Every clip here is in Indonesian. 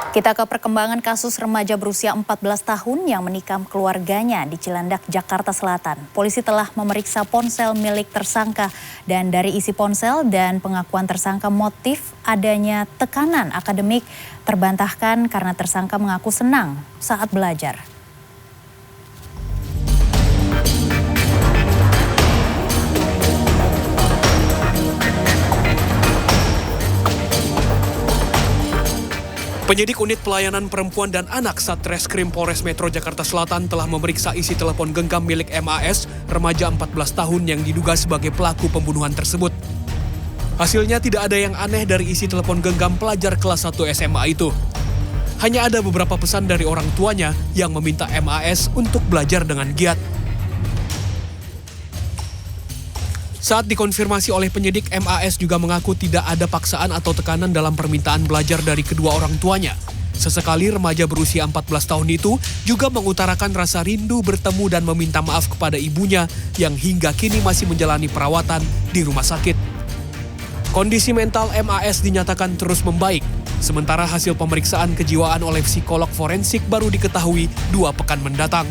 Kita ke perkembangan kasus remaja berusia 14 tahun yang menikam keluarganya di Cilandak, Jakarta Selatan. Polisi telah memeriksa ponsel milik tersangka dan dari isi ponsel dan pengakuan tersangka motif adanya tekanan akademik terbantahkan karena tersangka mengaku senang saat belajar. Penyidik Unit Pelayanan Perempuan dan Anak Satreskrim Polres Metro Jakarta Selatan telah memeriksa isi telepon genggam milik MAS, remaja 14 tahun yang diduga sebagai pelaku pembunuhan tersebut. Hasilnya tidak ada yang aneh dari isi telepon genggam pelajar kelas 1 SMA itu. Hanya ada beberapa pesan dari orang tuanya yang meminta MAS untuk belajar dengan giat. Saat dikonfirmasi oleh penyidik, MAS juga mengaku tidak ada paksaan atau tekanan dalam permintaan belajar dari kedua orang tuanya. Sesekali remaja berusia 14 tahun itu juga mengutarakan rasa rindu bertemu dan meminta maaf kepada ibunya yang hingga kini masih menjalani perawatan di rumah sakit. Kondisi mental MAS dinyatakan terus membaik, sementara hasil pemeriksaan kejiwaan oleh psikolog forensik baru diketahui 2 pekan mendatang.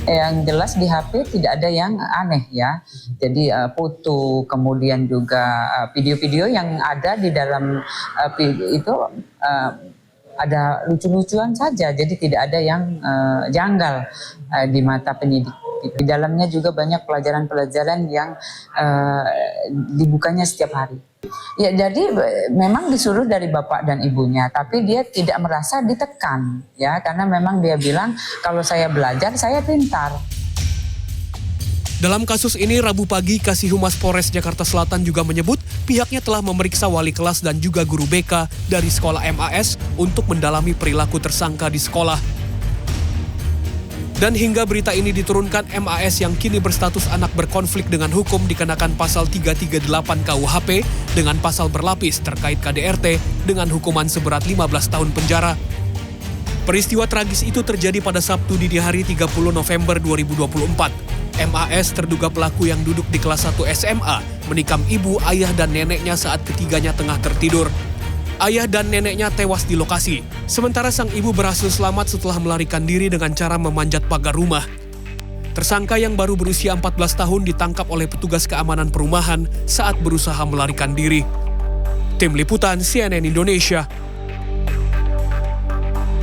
Yang jelas di HP tidak ada yang aneh ya. Jadi foto, kemudian juga video-video yang ada di dalam itu ada lucu-lucuan saja. Jadi tidak ada yang janggal di mata penyidik. Di dalamnya juga banyak pelajaran-pelajaran yang dibukanya setiap hari. Ya, jadi memang disuruh dari bapak dan ibunya, tapi dia tidak merasa ditekan, ya, karena memang dia bilang kalau saya belajar saya pintar. Dalam kasus ini, Rabu pagi, Kasih Humas Polres Jakarta Selatan juga menyebut pihaknya telah memeriksa wali kelas dan juga guru BK dari sekolah MAS untuk mendalami perilaku tersangka di sekolah. Dan hingga berita ini diturunkan, MAS yang kini berstatus anak berkonflik dengan hukum dikenakan pasal 338 KUHP dengan pasal berlapis terkait KDRT dengan hukuman seberat 15 tahun penjara. Peristiwa tragis itu terjadi pada Sabtu dini hari 30 November 2024. MAS terduga pelaku yang duduk di kelas 1 SMA menikam ibu, ayah, dan neneknya saat ketiganya tengah tertidur. Ayah dan neneknya tewas di lokasi, sementara sang ibu berhasil selamat setelah melarikan diri dengan cara memanjat pagar rumah. Tersangka yang baru berusia 14 tahun ditangkap oleh petugas keamanan perumahan saat berusaha melarikan diri. Tim Liputan CNN Indonesia.